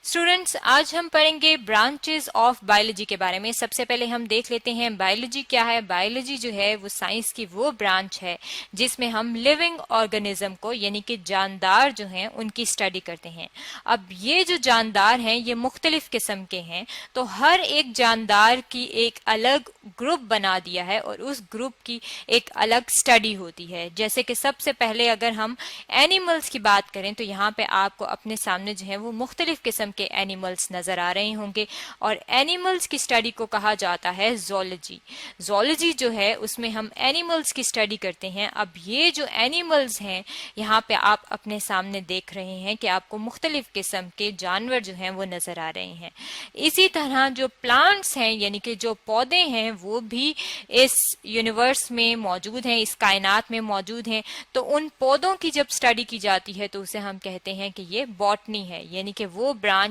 Students, आज हम पढ़ेंगे ब्रांचेस ऑफ बायोलॉजी के बारे में। सबसे पहले हम देख लेते हैं बायोलॉजी क्या है। बायोलॉजी जो है वो साइंस की वो ब्रांच है जिसमें हम लिविंग ऑर्गेनिज्म को यानी कि जानदार जो हैं उनकी स्टडी करते हैं। अब ये जो जानदार हैं ये मुख्तलिफ किस्म के हैं, तो हर एक जानदार की एक अलग ग्रुप बना दिया है और उस ग्रुप की एक अलग स्टडी होती है। जैसे कि सबसे पहले अगर हम एनिमल्स की बात करें तो यहाँ पे आपको अपने सामने जो है वो मुख्तलिफ किस्म के एनिमल्स नजर आ रहे होंगे और एनिमल्स की स्टडी को कहा जाता है जोलॉजी। जोलॉजी जो है उसमें हम एनिमल्स की स्टडी करते हैं। अब ये जो एनिमल्स हैं यहाँ पे आप अपने सामने देख रहे हैं कि आपको मुख्तलिफ किस्म के जानवर जो हैं वो नजर आ रहे हैं। इसी तरह जो प्लांट्स हैं यानी कि जो पौधे हैं वो भी इस यूनिवर्स में मौजूद हैं, इस कायनात में मौजूद हैं। तो उन पौधों की जब स्टडी की जाती है तो उसे हम कहते हैं कि ये बॉटनी है, यानी कि वो ब्रांच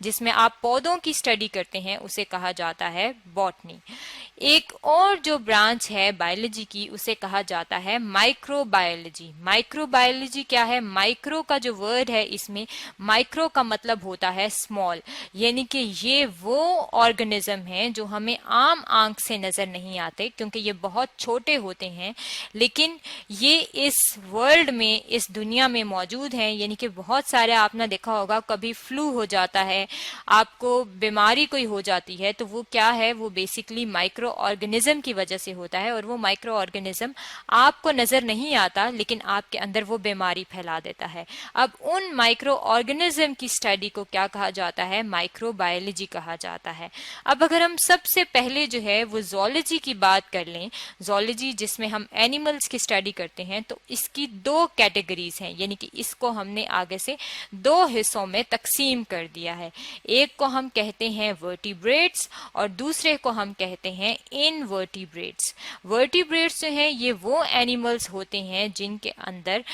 जिसमें आप पौधों की स्टडी करते हैं उसे कहा जाता है बॉटनी। एक और जो ब्रांच है बायोलॉजी की उसे कहा जाता है माइक्रोबायोलॉजी। माइक्रोबायोलॉजी क्या है? माइक्रो का जो वर्ड है इसमें माइक्रो का मतलब होता है स्मॉल, यानी कि ये वो ऑर्गेनिज्म हैं जो हमें आम आंख से नजर नहीं आते क्योंकि ये बहुत छोटे होते हैं, लेकिन ये इस वर्ल्ड में, इस दुनिया में मौजूद हैं। यानी कि बहुत सारे आपने देखा होगा, कभी फ्लू हो जाता है, आपको बीमारी कोई हो जाती है, तो वो क्या है, वो बेसिकली माइक्रो ऑर्गेनिज्म की वजह से होता है और वो माइक्रो ऑर्गेनिज्म आपको नजर नहीं आता लेकिन आपके अंदर वो बीमारी फैला देता है। अब उन माइक्रो ऑर्गेनिज्म की स्टडी को क्या कहा जाता है? माइक्रोबायोलॉजी कहा जाता है। अब अगर हम सबसे पहले जो है वो जोलॉजी की बात कर लें, जोलॉजी जिसमें हम एनिमल्स की स्टडी करते हैं, तो इसकी दो कैटेगरीज हैं, यानी कि इसको हमने आगे से दो हिस्सों में तकसीम कर दिया है। एक को हम कहते हैं वर्टिब्रेट्स और दूसरे को हम कहते हैं इनवर्टिब्रेट्स। वर्टिब्रेट्स जो हैं ये वो एनिमल्स होते हैं जिनके अंदर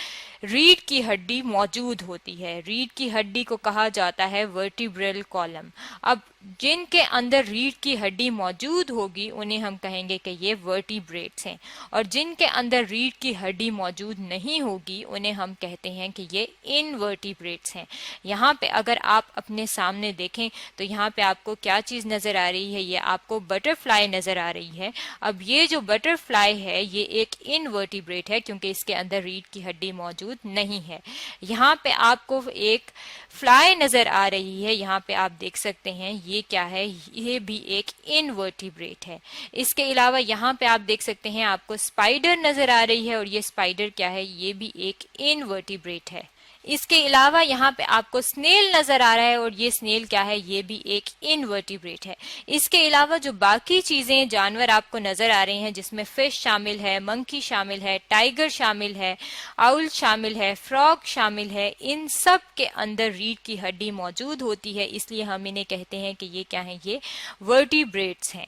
रीढ़ की हड्डी मौजूद होती है। रीढ़ की हड्डी को कहा जाता है वर्टिब्रल कॉलम। अब जिनके अंदर रीढ़ की हड्डी मौजूद होगी उन्हें हम कहेंगे कि ये वर्टिब्रेट्स हैं, और जिनके अंदर रीढ़ की हड्डी मौजूद नहीं होगी उन्हें हम कहते हैं कि ये इनवर्टिब्रेट्स हैं। यहाँ पे अगर आप अपने सामने देखें तो यहाँ पे आपको क्या चीज नजर आ रही है? ये आपको बटरफ्लाई नजर आ रही है। अब ये जो बटरफ्लाई है ये एक इनवर्टिब्रेट है क्योंकि इसके अंदर रीढ़ की हड्डी मौजूद नहीं है। यहाँ पे आपको एक फ्लाई नजर आ रही है, यहाँ पे आप देख सकते हैं ये क्या है? ये भी एक इनवर्टिब्रेट है। इसके अलावा यहाँ पे आप देख सकते हैं आपको स्पाइडर नजर आ रही है और ये स्पाइडर क्या है? ये भी एक इनवर्टिब्रेट है। इसके अलावा यहाँ पे आपको स्नेल नजर आ रहा है और ये स्नेल क्या है? ये भी एक इनवर्टिब्रेट है। इसके अलावा जो बाकी चीजें जानवर आपको नजर आ रहे हैं जिसमें फिश शामिल है, मंकी शामिल है, टाइगर शामिल है, आउल शामिल है, फ्रॉग शामिल है, इन सब के अंदर रीढ़ की हड्डी मौजूद होती है, इसलिए हम इन्हें कहते हैं कि ये क्या है? ये वर्टिब्रेट्स हैं।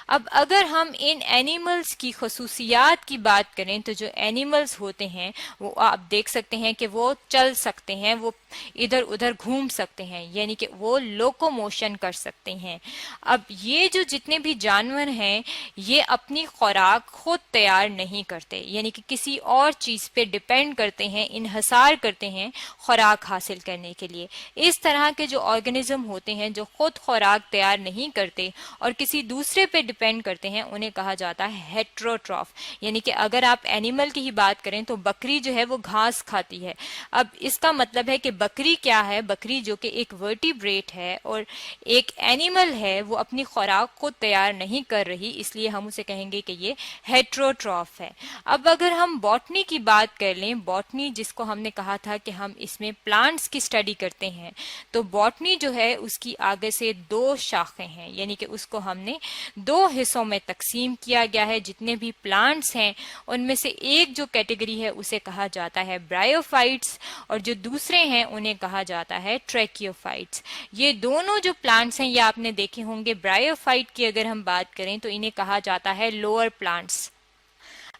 अब अगर हम इन एनिमल्स की खसूसियात की बात करें तो जो एनिमल्स होते हैं वो आप देख सकते हैं कि वो चल सकते हैं, वो इधर उधर घूम सकते हैं, यानी कि वो लोकोमोशन कर सकते हैं। अब ये जो जितने भी जानवर हैं ये अपनी खुराक खुद तैयार नहीं करते, यानी कि किसी और चीज पे डिपेंड करते हैं, इन्हसार करते हैं खुराक हासिल करने के लिए। इस तरह के जो ऑर्गेनिज्म होते हैं जो खुद खुराक तैयार नहीं करते और किसी दूसरे पे डिपेंड करते हैं उन्हें कहा जाता है हेट्रोट्रॉफ। यानी कि अगर आप एनिमल की ही बात करें तो बकरी जो है वो घास खाती है। अब इसका मतलब है कि बकरी क्या है? बकरी जो कि एक वर्टिब्रेट है और एक एनिमल है, वो अपनी खुराक खुद तैयार नहीं कर रही, इसलिए हम उसे कहेंगे कि ये हेट्रोट्रॉफ है। अब अगर हम बॉटनी की बात कर लें, बॉटनी जिसको हमने कहा था कि हम इसमें प्लांट्स की स्टडी करते हैं, तो बॉटनी जो है उसकी आगे से दो शाखें हैं, यानी कि उसको हमने दो हिस्सों में तकसीम किया गया है। जितने भी प्लांट्स हैं उनमें से एक जो कैटेगरी है उसे कहा जाता है ब्रायोफाइट्स और जो दूसरे हैं उन्हें कहा जाता है ट्रैकियोफाइट्स। ये दोनों जो प्लांट्स हैं ये आपने देखे होंगे। ब्रायोफाइट की अगर हम बात करें तो इन्हें कहा जाता है लोअर प्लांट्स।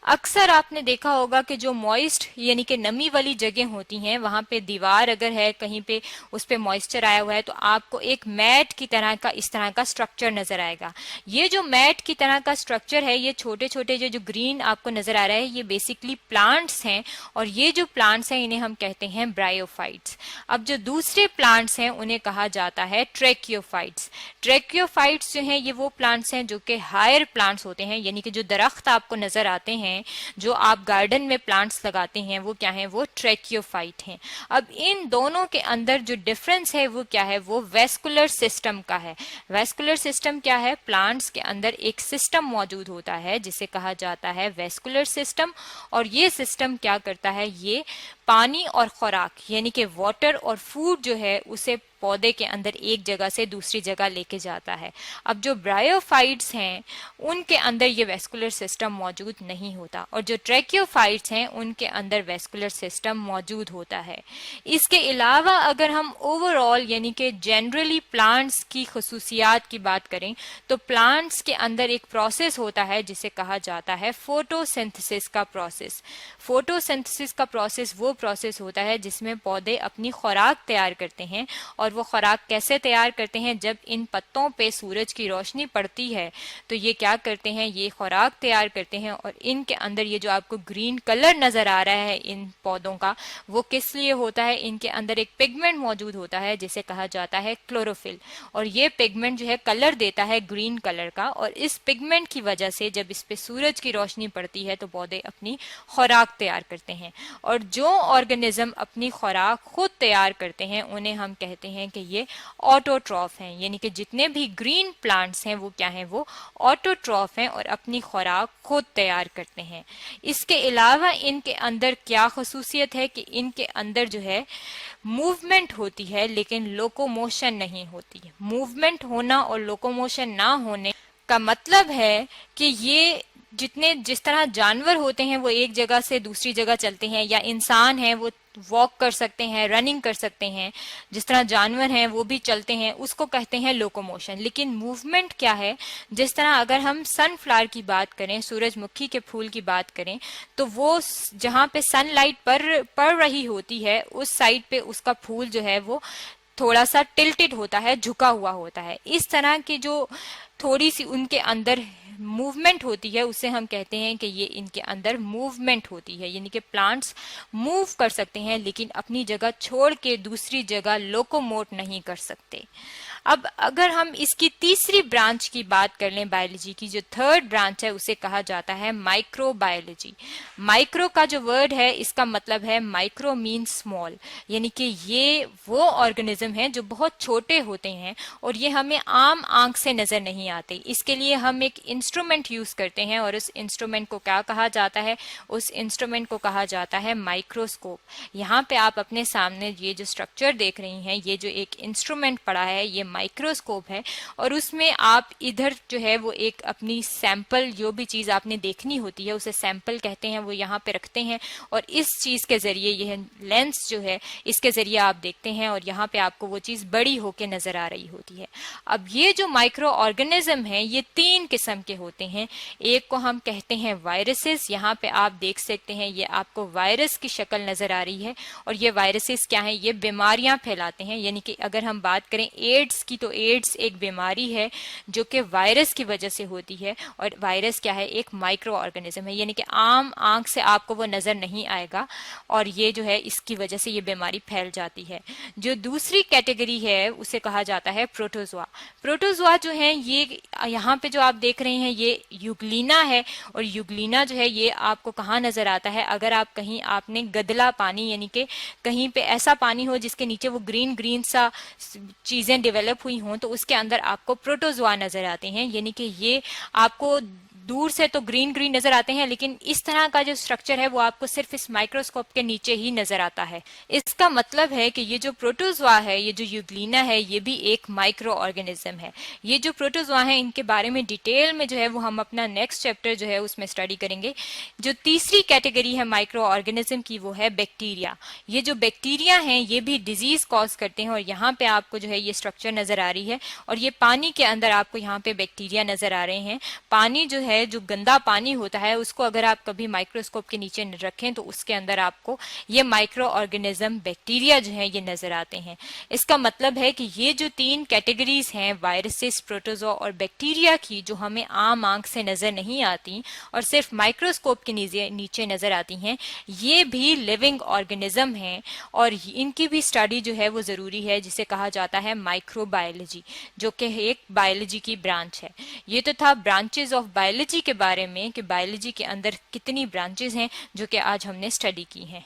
अक्सर आपने देखा होगा कि जो मॉइस्ट यानी कि नमी वाली जगह होती हैं वहां पे दीवार अगर है कहीं पे उस पे मॉइस्चर आया हुआ है तो आपको एक मैट की तरह का इस तरह का स्ट्रक्चर नजर आएगा। ये जो मैट की तरह का स्ट्रक्चर है, ये छोटे छोटे जो जो ग्रीन आपको नजर आ रहा है, ये बेसिकली प्लांट्स हैं और ये जो प्लांट्स हैं इन्हें हम कहते हैं ब्रायोफाइट्स। अब जो दूसरे प्लांट्स हैं उन्हें कहा जाता है ट्रेकियोफाइट्स। ट्रेकियोफाइट्स जो हैं ये वो प्लांट्स हैं जो कि हायर प्लांट्स होते हैं, यानी कि जो दरख्त आपको नजर आते हैं जो आप गार्डन में प्लांट्स लगाते हैं वो क्या है, वो ट्रेकियोफाइट हैं। अब इन दोनों के अंदर जो डिफरेंस है वो क्या है, वो वेस्कुलर सिस्टम का है। वेस्कुलर सिस्टम क्या है, प्लांट्स के अंदर एक सिस्टम मौजूद होता है जिसे कहा जाता है वेस्कुलर सिस्टम। और ये सिस्टम क्या करता है, ये पानी और खुराक यानी कि वाटर और फूड जो है उसे पौधे के अंदर एक जगह से दूसरी जगह लेके जाता है। अब जो ब्रायोफाइट्स हैं उनके अंदर ये वेस्कुलर सिस्टम मौजूद नहीं होता और जो ट्रैकियोफाइट्स हैं उनके अंदर वेस्कुलर सिस्टम मौजूद होता है। इसके अलावा अगर हम ओवरऑल यानी कि जनरली प्लांट्स की खसूसियात की बात करें तो प्लांट्स के अंदर एक प्रोसेस होता है जिसे कहा जाता है फोटोसिंथेसिस का प्रोसेस। फोटोसिंथेसिस का प्रोसेस वो प्रोसेस होता है जिसमें पौधे अपनी खुराक तैयार करते हैं। और वो खुराक कैसे तैयार करते हैं, जब इन पत्तों पे सूरज की रोशनी पड़ती है तो ये क्या करते हैं, ये खुराक तैयार करते हैं। और इनके अंदर ये जो आपको ग्रीन कलर नजर आ रहा है इन पौधों का, वो किस लिए होता है, इनके अंदर एक पिगमेंट मौजूद होता है जिसे कहा जाता है क्लोरोफिल। और ये पिगमेंट जो है कलर देता है ग्रीन कलर का। और इस पिगमेंट की वजह से जब इस पे सूरज की रोशनी पड़ती है तो पौधे अपनी खुराक तैयार करते हैं। और जो ऑर्गेनिज्म अपनी खुराक खुद तैयार करते हैं उन्हें हम कहते हैं कि ये ऑटोट्रॉफ हैं, यानी कि जितने भी ग्रीन प्लांट्स हैं वो क्या हैं, वो ऑटोट्रॉफ हैं और अपनी खुराक खुद तैयार करते हैं। इसके अलावा इनके अंदर क्या खसूसियत है कि इनके अंदर जो है मूवमेंट होती है लेकिन लोकोमोशन नहीं होती। मूवमेंट होना और लोकोमोशन ना होने का मतलब है कि ये जिस तरह जानवर होते हैं वो एक जगह से दूसरी जगह चलते हैं, या इंसान है वो वॉक कर सकते हैं, रनिंग कर सकते हैं, जिस तरह जानवर हैं वो भी चलते हैं, उसको कहते हैं लोकोमोशन। लेकिन मूवमेंट क्या है, जिस तरह अगर हम सनफ्लावर की बात करें, सूरजमुखी के फूल की बात करें, तो वो जहाँ पे सनलाइट पड़ रही होती है उस साइड पे उसका फूल जो है वो थोड़ा सा टिल्टेड होता है, झुका हुआ होता है। इस तरह की जो थोड़ी सी उनके अंदर मूवमेंट होती है उसे हम कहते हैं कि ये इनके अंदर मूवमेंट होती है, यानी कि प्लांट्स मूव कर सकते हैं लेकिन अपनी जगह छोड़ के दूसरी जगह लोकोमोट नहीं कर सकते। अब अगर हम इसकी तीसरी ब्रांच की बात कर लें बायोलॉजी की, जो थर्ड ब्रांच है उसे कहा जाता है माइक्रोबायोलॉजी। माइक्रो का जो वर्ड है इसका मतलब है माइक्रो मीन स्मॉल, यानी कि ये वो ऑर्गेनिज्म हैं जो बहुत छोटे होते हैं और ये हमें आम आंख से नजर नहीं आते। इसके लिए हम एक इंस्ट्रूमेंट यूज करते हैं और उस इंस्ट्रूमेंट को क्या कहा जाता है, उस इंस्ट्रूमेंट को कहा जाता है माइक्रोस्कोप। यहाँ पे आप अपने सामने ये जो स्ट्रक्चर देख रही हैं, ये जो एक इंस्ट्रूमेंट पड़ा है ये माइक्रोस्कोप है और उसमें आप इधर जो है वो एक अपनी सैंपल, जो भी चीज आपने देखनी होती है उसे सैंपल कहते हैं, वो यहाँ पे रखते हैं और इस चीज के जरिए, यह लेंस जो है इसके जरिए आप देखते हैं और यहाँ पे आपको वो चीज बड़ी होके नजर आ रही होती है। अब ये जो माइक्रो ऑर्गेनिज्म है ये तीन किस्म के होते हैं। एक को हम कहते हैं वायरसेस, यहाँ पे आप देख सकते हैं ये आपको वायरस की शक्ल नजर आ रही है। और ये वायरसेस क्या है, ये बीमारियां फैलाते हैं, यानी कि अगर हम बात करें एड्स की तो एड्स एक बीमारी है जो कि वायरस की वजह से होती है। और वायरस क्या है, एक माइक्रो ऑर्गेनिज्म है, यानी कि आम आंख से आपको वो नजर नहीं आएगा और ये जो है इसकी वजह से ये बीमारी फैल जाती है। जो दूसरी कैटेगरी है उसे कहा जाता है प्रोटोजोआ। प्रोटोजोआ जो है ये यहाँ पे जो आप देख रहे हैं ये यूग्लिना है और यूग्लिना जो है ये आपको कहाँ नजर आता है, अगर आप कहीं आपने गदला पानी यानी कि कहीं पे ऐसा पानी हो जिसके नीचे वो ग्रीन ग्रीन सा चीजें डेवलप हुई हों तो उसके अंदर आपको प्रोटोजोआ नजर आते हैं। यानी कि ये आपको दूर से तो ग्रीन ग्रीन नजर आते हैं लेकिन इस तरह का जो स्ट्रक्चर है वो आपको सिर्फ इस माइक्रोस्कोप के नीचे ही नजर आता है। इसका मतलब है कि ये जो प्रोटोजोआ है, ये जो यूग्लिना है, ये भी एक माइक्रो ऑर्गेनिज्म है। ये जो प्रोटोजोआ है इनके बारे में डिटेल में जो है वो हम अपना नेक्स्ट चैप्टर जो है उसमें स्टडी करेंगे। जो तीसरी कैटेगरी है माइक्रो ऑर्गेनिज्म की वो है बैक्टीरिया। ये जो बैक्टीरिया हैं ये भी डिजीज कॉज करते हैं और यहाँ पे आपको जो है ये स्ट्रक्चर नजर आ रही है और ये पानी के अंदर आपको यहाँ पे बैक्टीरिया नजर आ रहे हैं। पानी जो है है, जो गंदा पानी होता है, उसको अगर आप कभी माइक्रोस्कोप के नीचे रखें तो उसके अंदर आपको ये माइक्रो ऑर्गेनिज्म बैक्टीरिया जो है ये नजर आते हैं। इसका मतलब है कि ये जो 3 कैटेगरीज हैं वायरसेस, प्रोटोजोआ और बैक्टीरिया की, जो हमें आम आंख से नजर नहीं आती और सिर्फ माइक्रोस्कोप के नीचे नजर आती हैं, ये भी लिविंग ऑर्गेनिज्म हैं और इनकी भी स्टडी जो है वो जरूरी है, जिसे कहा जाता है माइक्रोबायोलॉजी, जो कि एक बायोलॉजी की ब्रांच है। ये तो था ब्रांचेस ऑफ बायोलॉजी के बारे में कि बायोलॉजी के अंदर कितनी ब्रांचेस हैं जो कि आज हमने स्टडी की हैं।